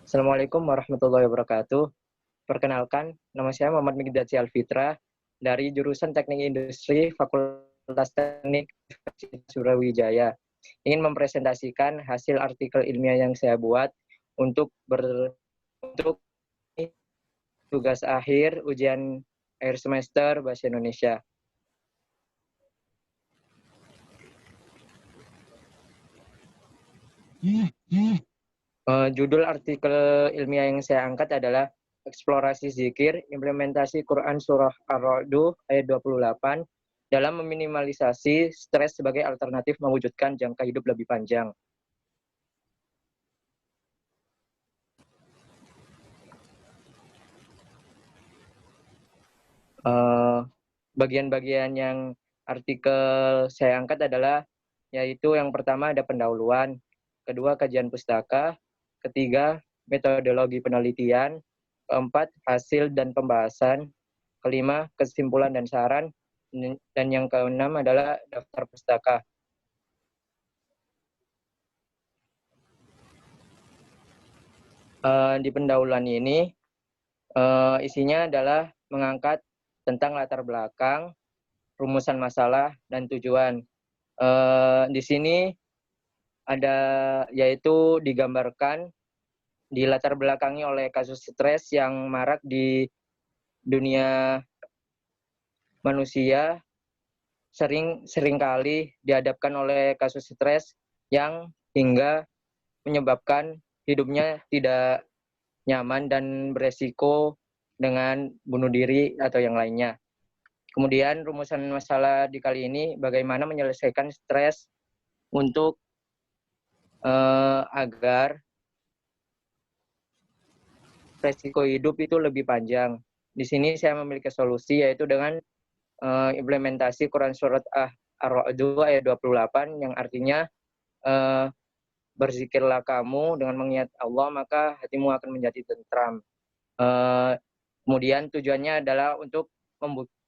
Assalamualaikum warahmatullahi wabarakatuh. Perkenalkan, nama saya Muhammad Migdad Alfitra dari jurusan Teknik Industri Fakultas Teknik Universitas Surawijaya. Ingin mempresentasikan hasil artikel ilmiah yang saya buat untuk tugas akhir ujian akhir semester Bahasa Indonesia. Judul artikel ilmiah yang saya angkat adalah Eksplorasi Zikir, Implementasi Quran Surah Ar-Ra'd ayat 28 dalam meminimalisasi stres sebagai alternatif mewujudkan jangka hidup lebih panjang. Bagian-bagian yang artikel saya angkat adalah yaitu yang pertama ada pendahuluan, kedua kajian pustaka, ketiga metodologi penelitian, keempat hasil dan pembahasan, kelima kesimpulan dan saran, dan yang keenam adalah daftar pustaka. Di pendahuluan ini isinya adalah mengangkat tentang latar belakang, rumusan masalah, dan tujuan. Di sini ada yaitu digambarkan di latar belakangi oleh kasus stres yang marak di dunia manusia, seringkali dihadapkan oleh kasus stres yang hingga menyebabkan hidupnya tidak nyaman dan beresiko dengan bunuh diri atau yang lainnya. Kemudian rumusan masalah di kali ini bagaimana menyelesaikan stres untuk agar resiko hidup itu lebih panjang. Di sini saya memiliki solusi yaitu dengan implementasi Quran Surat Ar-Ra'd ayat 28 yang artinya berzikirlah kamu dengan mengingat Allah maka hatimu akan menjadi tentram. Kemudian tujuannya adalah untuk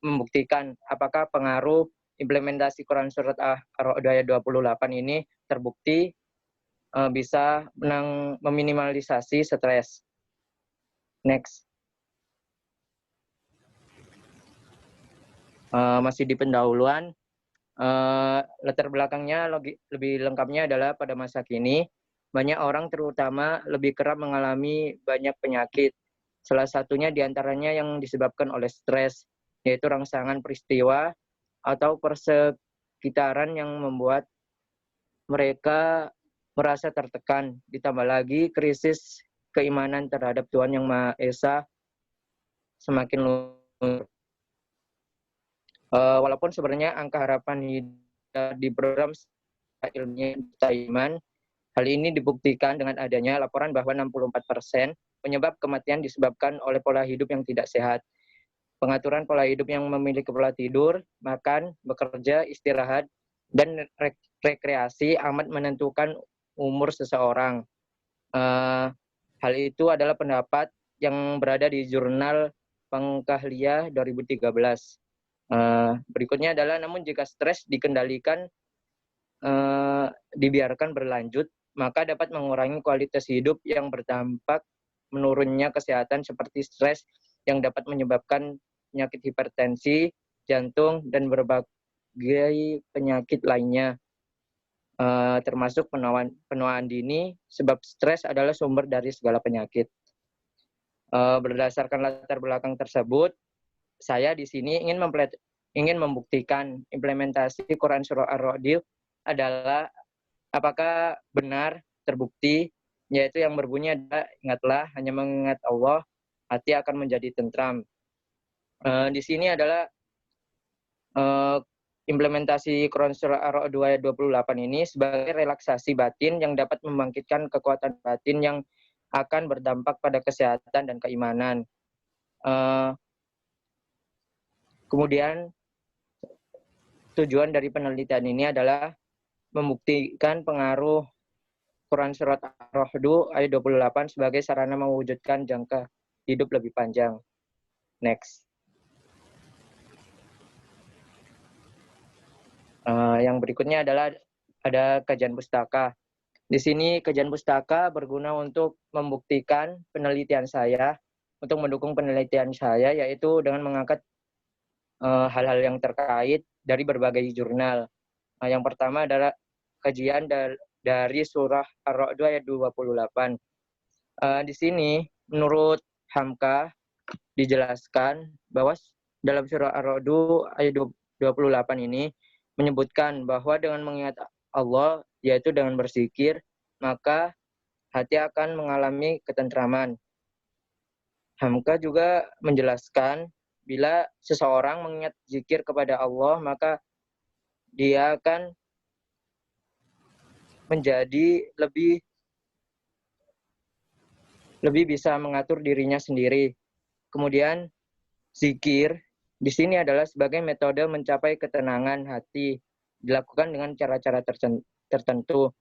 membuktikan apakah pengaruh implementasi Quran Surat Ar-Ra'd ayat 28 ini terbukti bisa meminimalisasi stres. Next. Masih di pendahuluan, latar belakangnya lebih lengkapnya adalah pada masa kini, banyak orang terutama lebih kerap mengalami banyak penyakit. Salah satunya diantaranya yang disebabkan oleh stres, yaitu rangsangan peristiwa atau persekitaran yang membuat mereka merasa tertekan. Ditambah lagi krisis keimanan terhadap Tuhan Yang Maha Esa semakin luntur. Walaupun sebenarnya angka harapan hidup di program ilmiah iman, hal ini dibuktikan dengan adanya laporan bahwa 64% penyebab kematian disebabkan oleh pola hidup yang tidak sehat. Pengaturan pola hidup yang memiliki pola tidur, makan, bekerja, istirahat, dan rekreasi amat menentukan umur seseorang. Hal itu adalah pendapat yang berada di jurnal Pengkahliyah 2013. Berikutnya adalah namun jika stres dikendalikan, dibiarkan berlanjut, maka dapat mengurangi kualitas hidup yang berdampak menurunnya kesehatan seperti stres yang dapat menyebabkan penyakit hipertensi, jantung, dan berbagai penyakit lainnya, termasuk penuaan dini, sebab stres adalah sumber dari segala penyakit. Berdasarkan latar belakang tersebut, saya di sini ingin membuktikan implementasi Quran Surah Ar-Ra'd adalah apakah benar terbukti, yaitu yang berbunyi adalah ingatlah hanya mengingat Allah hati akan menjadi tentram. Di sini adalah implementasi Quran Surah Ar-Ra'd ayat 28 ini sebagai relaksasi batin yang dapat membangkitkan kekuatan batin yang akan berdampak pada kesehatan dan keimanan. Kemudian tujuan dari penelitian ini adalah membuktikan pengaruh Quran Surat Ar-Ra'd ayat 28 sebagai sarana mewujudkan jangka hidup lebih panjang. Next. Yang berikutnya adalah ada kajian pustaka. Di sini kajian pustaka berguna untuk membuktikan penelitian saya, untuk mendukung penelitian saya, yaitu dengan mengangkat hal-hal yang terkait dari berbagai jurnal. Yang pertama adalah kajian dari surah Ar-Ra'd ayat 28. Di sini menurut Hamka dijelaskan bahwa dalam surah Ar-Ra'd ayat 28 ini menyebutkan bahwa dengan mengingat Allah, yaitu dengan berzikir, maka hati akan mengalami ketentraman. Hamka juga menjelaskan bila seseorang mengingat zikir kepada Allah, maka dia akan menjadi lebih bisa mengatur dirinya sendiri. Kemudian zikir di sini adalah sebagai metode mencapai ketenangan hati, dilakukan dengan cara-cara tertentu.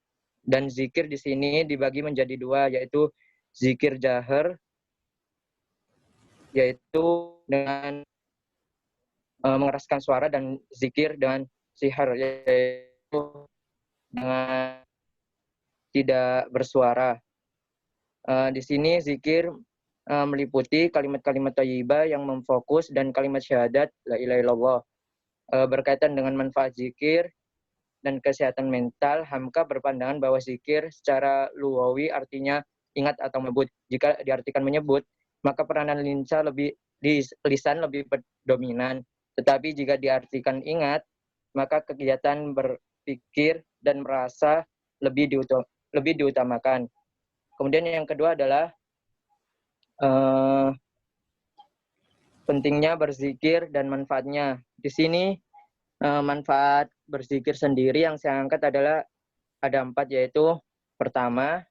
Dan zikir di sini dibagi menjadi dua, yaitu zikir jahar, yaitu dengan mengeraskan suara, dan zikir dengan sihar, yaitu dengan tidak bersuara. Di sini zikir meliputi kalimat-kalimat thayyibah yang memfokus dan kalimat syahadat la ilaha illallah. Berkaitan dengan manfaat zikir dan kesehatan mental, Hamka berpandangan bahwa zikir secara lugawi artinya ingat atau menyebut. Jika diartikan menyebut, maka peranan lisan lebih dominan. Tetapi jika diartikan ingat, maka kegiatan berpikir dan merasa lebih diutamakan. Kemudian yang kedua adalah pentingnya berzikir dan manfaatnya. Di sini manfaat berzikir sendiri yang saya angkat adalah ada 4, yaitu pertama,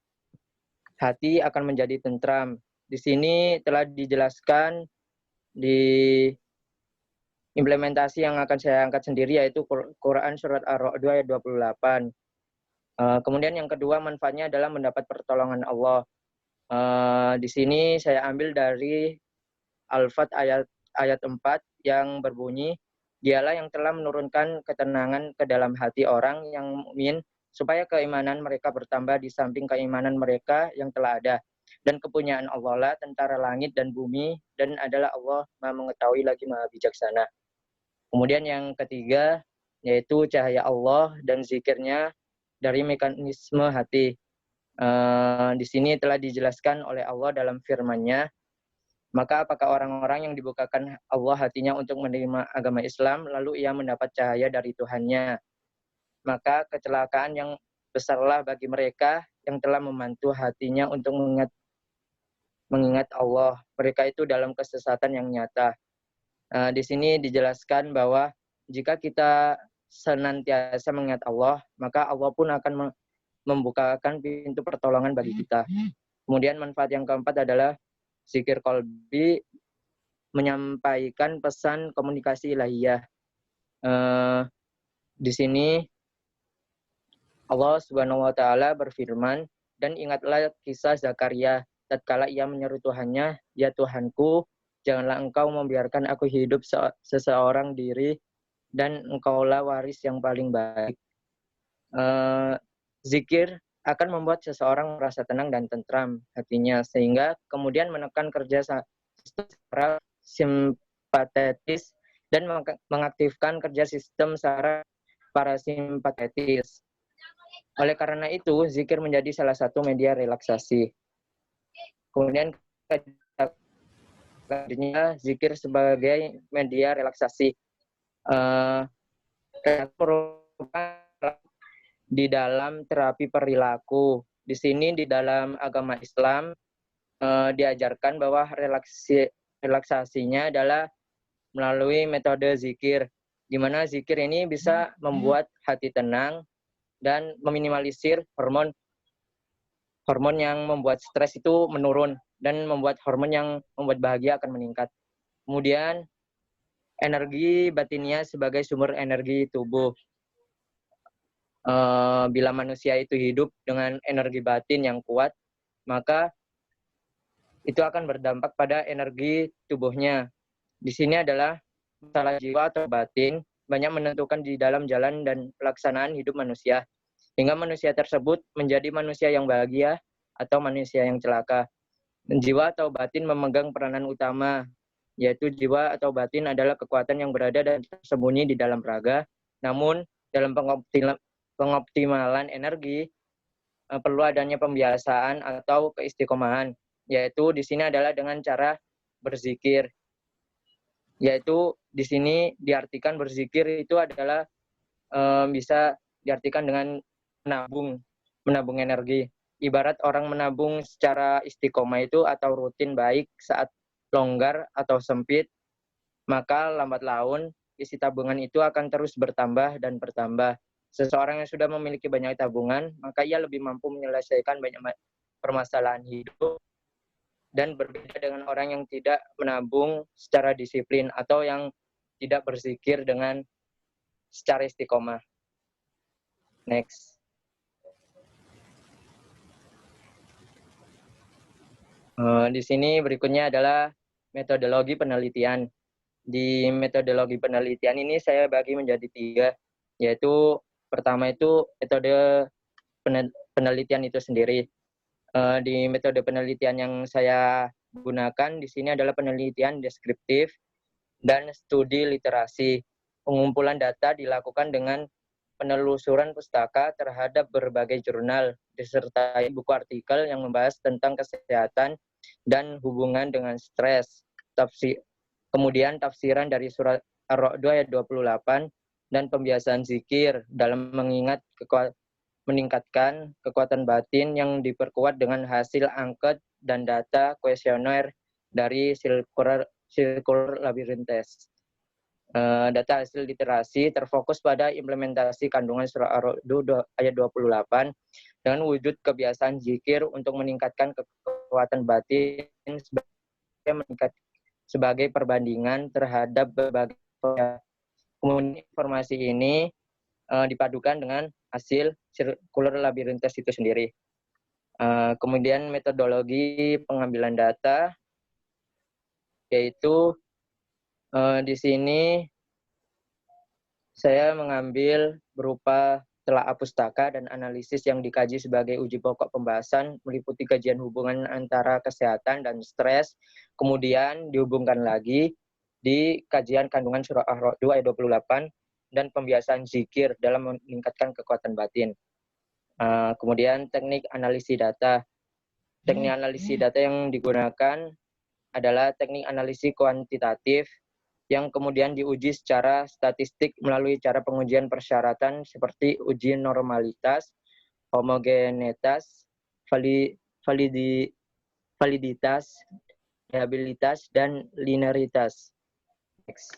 hati akan menjadi tentram. Di sini telah dijelaskan di implementasi yang akan saya angkat sendiri, yaitu Quran surat Ar-Ra'd ayat 28. Kemudian yang kedua, manfaatnya adalah mendapat pertolongan Allah. Di sini saya ambil dari Al-Fat ayat 4 yang berbunyi, dialah yang telah menurunkan ketenangan ke dalam hati orang yang mukmin supaya keimanan mereka bertambah di samping keimanan mereka yang telah ada. Dan kepunyaan Allah lah tentara langit dan bumi, dan adalah Allah Maha mengetahui lagi Maha bijaksana. Kemudian yang ketiga, yaitu cahaya Allah dan zikirnya dari mekanisme hati. Di sini telah dijelaskan oleh Allah dalam firman-Nya, maka apakah orang-orang yang dibukakan Allah hatinya untuk menerima agama Islam, lalu ia mendapat cahaya dari Tuhannya, maka kecelakaan yang besarlah bagi mereka yang telah membantu hatinya untuk mengingat Allah. Mereka itu dalam kesesatan yang nyata. Di sini dijelaskan bahwa jika kita senantiasa mengingat Allah, maka Allah pun akan membukakan pintu pertolongan bagi kita. Kemudian manfaat yang keempat adalah zikir qalbi menyampaikan pesan komunikasi ilahiyah. Di sini Allah Subhanahu wa taala berfirman, dan ingatlah kisah Zakaria tatkala ia menyeru Tuhannya, ya Tuhanku, janganlah engkau membiarkan aku hidup seseorang diri, dan engkaulah waris yang paling baik. Zikir akan membuat seseorang merasa tenang dan tentram hatinya, sehingga kemudian menekan kerja secara simpatetis dan mengaktifkan kerja sistem secara parasimpatetis. Oleh karena itu, zikir menjadi salah satu media relaksasi. Kemudian zikir sebagai media relaksasi di dalam terapi perilaku. Di sini di dalam agama Islam diajarkan bahwa relaksasinya adalah melalui metode zikir, di mana zikir ini bisa membuat hati tenang dan meminimalisir hormon yang membuat stres itu menurun, dan membuat hormon yang membuat bahagia akan meningkat. Kemudian energi batinnya sebagai sumber energi tubuh. Bila manusia itu hidup dengan energi batin yang kuat, maka itu akan berdampak pada energi tubuhnya. Di sini adalah masalah jiwa atau batin banyak menentukan di dalam jalan dan pelaksanaan hidup manusia. hingga manusia tersebut menjadi manusia yang bahagia atau manusia yang celaka. Jiwa atau batin memegang peranan utama, yaitu jiwa atau batin adalah kekuatan yang berada dan tersembunyi di dalam raga. Namun, dalam pengoptimalan energi, perlu adanya pembiasaan atau keistiqomahan, yaitu di sini adalah dengan cara berzikir. Yaitu di sini diartikan berzikir itu adalah bisa diartikan dengan menabung energi. Ibarat orang menabung secara istiqomah itu atau rutin baik saat longgar atau sempit, maka lambat laun isi tabungan itu akan terus bertambah dan bertambah. Seseorang yang sudah memiliki banyak tabungan, maka ia lebih mampu menyelesaikan banyak permasalahan hidup dan berbeda dengan orang yang tidak menabung secara disiplin atau yang tidak berzikir dengan secara istiqomah. Next. Di sini berikutnya adalah metodologi penelitian. Di metodologi penelitian ini saya bagi menjadi 3, yaitu pertama itu metode penelitian itu sendiri. Di metode penelitian yang saya gunakan di sini adalah penelitian deskriptif dan studi literasi. Pengumpulan data dilakukan dengan penelusuran pustaka terhadap berbagai jurnal, disertai buku artikel yang membahas tentang kesehatan dan hubungan dengan stres. Kemudian tafsiran dari surat Ar-Ra'd ayat 28 dan pembiasaan zikir dalam meningkatkan kekuatan batin yang diperkuat dengan hasil angket dan data kuesioner dari Circular Labyrinth Test. Data hasil literasi terfokus pada implementasi kandungan surah Ar-Ra'd ayat 28 dengan wujud kebiasaan zikir untuk meningkatkan kekuatan batin sebagai perbandingan terhadap berbagai. Kemudian informasi ini dipadukan dengan hasil Circular Labyrinth Test itu sendiri. Kemudian metodologi pengambilan data, yaitu di sini saya mengambil berupa telaah pustaka dan analisis yang dikaji sebagai uji pokok pembahasan, meliputi kajian hubungan antara kesehatan dan stres, kemudian dihubungkan lagi di kajian kandungan surah Ar-Ra'd ayat 28 dan pembiasaan zikir dalam meningkatkan kekuatan batin. Kemudian teknik analisis data. Teknik analisis data yang digunakan adalah teknik analisis kuantitatif yang kemudian diuji secara statistik melalui cara pengujian persyaratan seperti uji normalitas, homogeneitas, validitas, reliabilitas, dan linearitas. Next.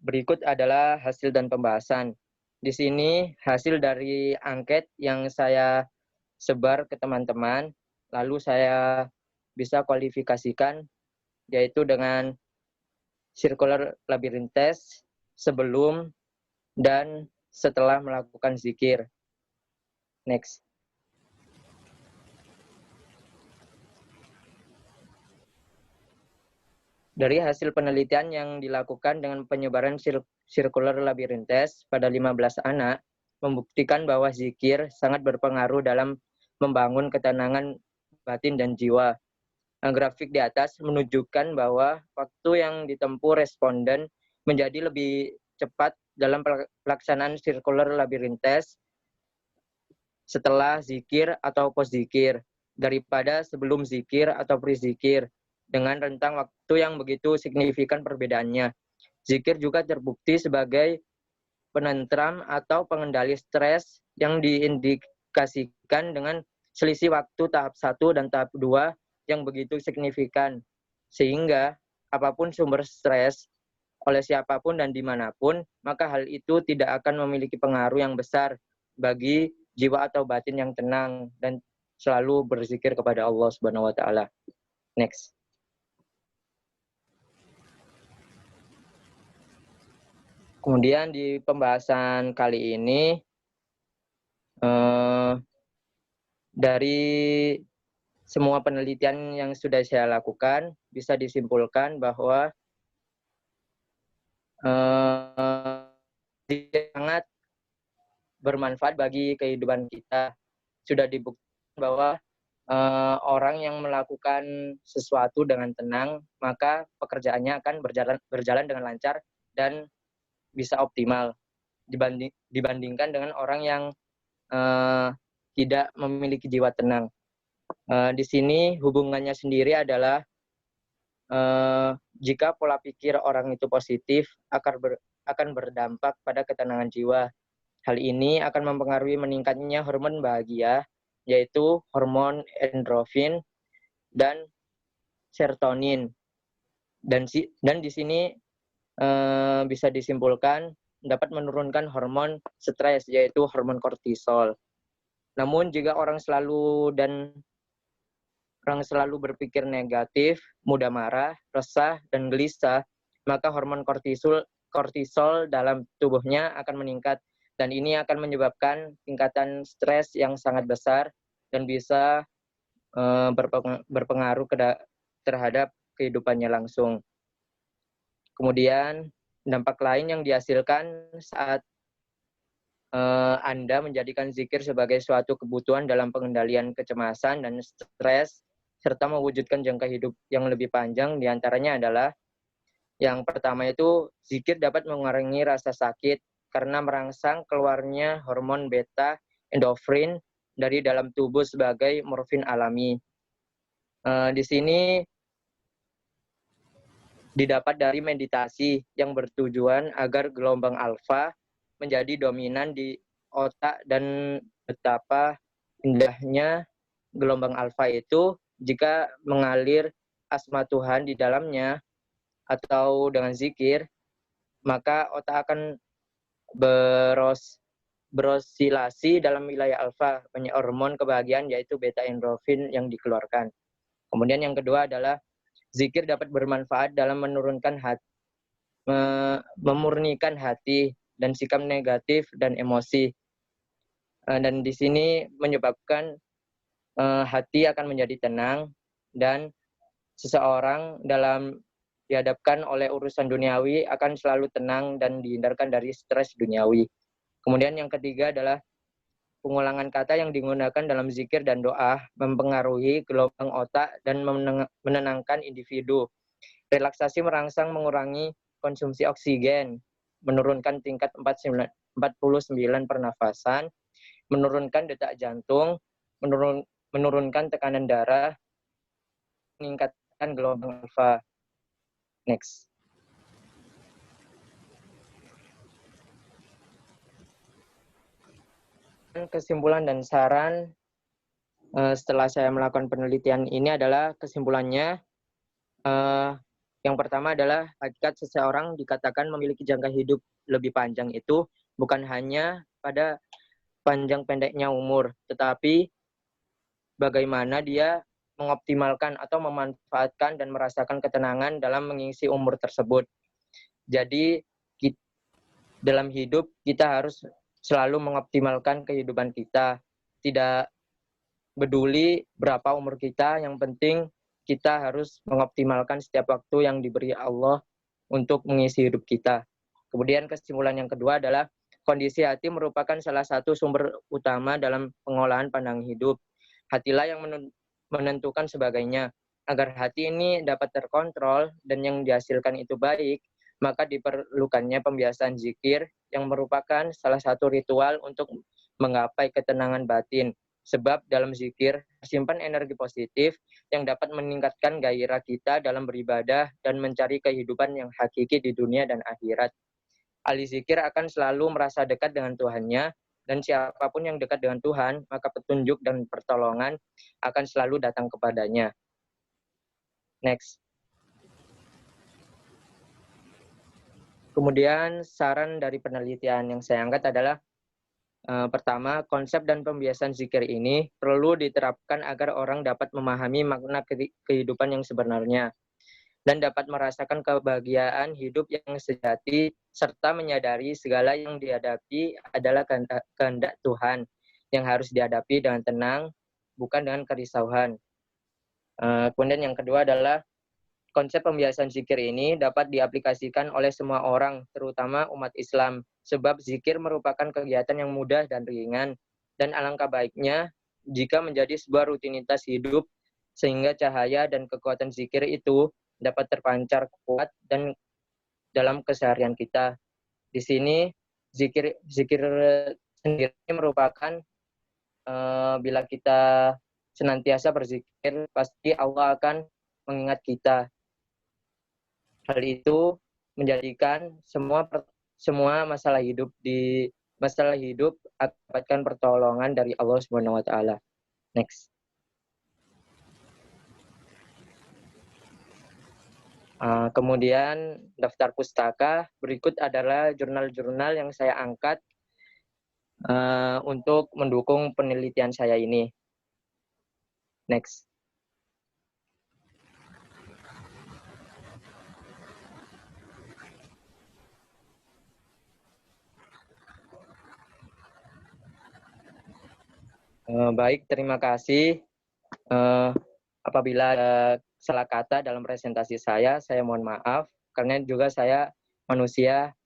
Berikut adalah hasil dan pembahasan. Di sini hasil dari angket yang saya sebar ke teman-teman, lalu saya bisa kualifikasikan, yaitu dengan Circular Labyrinth Test sebelum dan setelah melakukan zikir. Next. Dari hasil penelitian yang dilakukan dengan penyebaran Circular Labyrinth Test pada 15 anak, membuktikan bahwa zikir sangat berpengaruh dalam membangun ketenangan batin dan jiwa. Grafik di atas menunjukkan bahwa waktu yang ditempuh responden menjadi lebih cepat dalam pelaksanaan Circular Labyrinth Test setelah zikir atau post zikir daripada sebelum zikir atau pre-zikir dengan rentang waktu yang begitu signifikan perbedaannya. Zikir juga terbukti sebagai penentram atau pengendali stres yang diindikasikan dengan selisih waktu tahap 1 dan tahap 2 yang begitu signifikan. Sehingga apapun sumber stres oleh siapapun dan dimanapun, maka hal itu tidak akan memiliki pengaruh yang besar bagi jiwa atau batin yang tenang dan selalu berzikir kepada Allah Subhanahu wa taala. Next. Kemudian di pembahasan kali ini dari semua penelitian yang sudah saya lakukan bisa disimpulkan bahwa sangat bermanfaat bagi kehidupan kita. Sudah dibuktikan bahwa orang yang melakukan sesuatu dengan tenang, maka pekerjaannya akan berjalan dengan lancar dan bisa optimal dibandingkan dengan orang yang tidak memiliki jiwa tenang. Di sini hubungannya sendiri adalah jika pola pikir orang itu positif akan berdampak pada ketenangan jiwa. Hal ini akan mempengaruhi meningkatnya hormon bahagia, yaitu hormon endorfin dan serotonin. Dan di sini bisa disimpulkan dapat menurunkan hormon stres, yaitu hormon kortisol. Namun jika orang selalu berpikir negatif, mudah marah, resah, dan gelisah, maka hormon kortisol dalam tubuhnya akan meningkat. Dan ini akan menyebabkan tingkatan stres yang sangat besar dan bisa berpengaruh terhadap kehidupannya langsung. Kemudian dampak lain yang dihasilkan saat Anda menjadikan zikir sebagai suatu kebutuhan dalam pengendalian kecemasan dan stres, serta mewujudkan jangka hidup yang lebih panjang, diantaranya adalah yang pertama itu zikir dapat mengurangi rasa sakit karena merangsang keluarnya hormon beta endorfin dari dalam tubuh sebagai morfin alami. Di sini didapat dari meditasi yang bertujuan agar gelombang alfa menjadi dominan di otak, dan betapa indahnya gelombang alfa itu jika mengalir asma Tuhan di dalamnya atau dengan zikir, maka otak akan berosilasi dalam wilayah alfa, banyak hormon kebahagiaan yaitu beta endorfin yang dikeluarkan. Kemudian yang kedua adalah zikir dapat bermanfaat dalam memurnikan hati dan sikap negatif dan emosi. Dan di sini menyebabkan hati akan menjadi tenang dan seseorang dalam dihadapkan oleh urusan duniawi akan selalu tenang dan dihindarkan dari stres duniawi. Kemudian yang ketiga adalah pengulangan kata yang digunakan dalam zikir dan doa mempengaruhi gelombang otak dan menenangkan individu. Relaksasi merangsang mengurangi konsumsi oksigen, menurunkan tingkat 49 pernafasan, menurunkan detak jantung, menurunkan tekanan darah, meningkatkan gelombang alfa. Next. Kesimpulan dan saran setelah saya melakukan penelitian ini adalah kesimpulannya, yang pertama adalah hakikat seseorang dikatakan memiliki jangka hidup lebih panjang itu bukan hanya pada panjang pendeknya umur, tetapi bagaimana dia mengoptimalkan atau memanfaatkan dan merasakan ketenangan dalam mengisi umur tersebut. Jadi dalam hidup kita harus selalu mengoptimalkan kehidupan kita. Tidak peduli berapa umur kita, yang penting kita harus mengoptimalkan setiap waktu yang diberi Allah untuk mengisi hidup kita. Kemudian kesimpulan yang kedua adalah kondisi hati merupakan salah satu sumber utama dalam pengolahan pandangan hidup. Hatilah yang menentukan sebagainya. Agar hati ini dapat terkontrol dan yang dihasilkan itu baik, maka diperlukannya pembiasaan zikir yang merupakan salah satu ritual untuk menggapai ketenangan batin. Sebab dalam zikir tersimpan energi positif yang dapat meningkatkan gairah kita dalam beribadah dan mencari kehidupan yang hakiki di dunia dan akhirat. Ahli zikir akan selalu merasa dekat dengan Tuhannya, dan siapapun yang dekat dengan Tuhan, maka petunjuk dan pertolongan akan selalu datang kepadanya. Next. Kemudian saran dari penelitian yang saya angkat adalah pertama, konsep dan pembiasaan zikir ini perlu diterapkan agar orang dapat memahami makna kehidupan yang sebenarnya dan dapat merasakan kebahagiaan hidup yang sejati, serta menyadari segala yang dihadapi adalah kehendak Tuhan yang harus dihadapi dengan tenang, bukan dengan kerisauan. Kemudian yang kedua adalah konsep pembiasaan zikir ini dapat diaplikasikan oleh semua orang, terutama umat Islam, sebab zikir merupakan kegiatan yang mudah dan ringan, dan alangkah baiknya jika menjadi sebuah rutinitas hidup, sehingga cahaya dan kekuatan zikir itu dapat terpancar kuat dan dalam keseharian kita. Di sini zikir sendiri merupakan bila kita senantiasa berzikir, pasti Allah akan mengingat kita. Hal itu menjadikan semua masalah hidup dapatkan pertolongan dari Allah Subhanahu wa taala. Next. Kemudian daftar pustaka, berikut adalah jurnal-jurnal yang saya angkat untuk mendukung penelitian saya ini. Next. Baik, terima kasih. Apabila ada salah kata dalam presentasi saya mohon maaf, karena juga saya manusia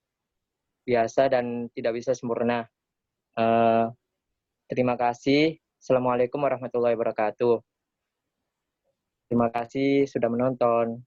biasa dan tidak bisa sempurna. Terima kasih. Assalamualaikum warahmatullahi wabarakatuh. Terima kasih sudah menonton.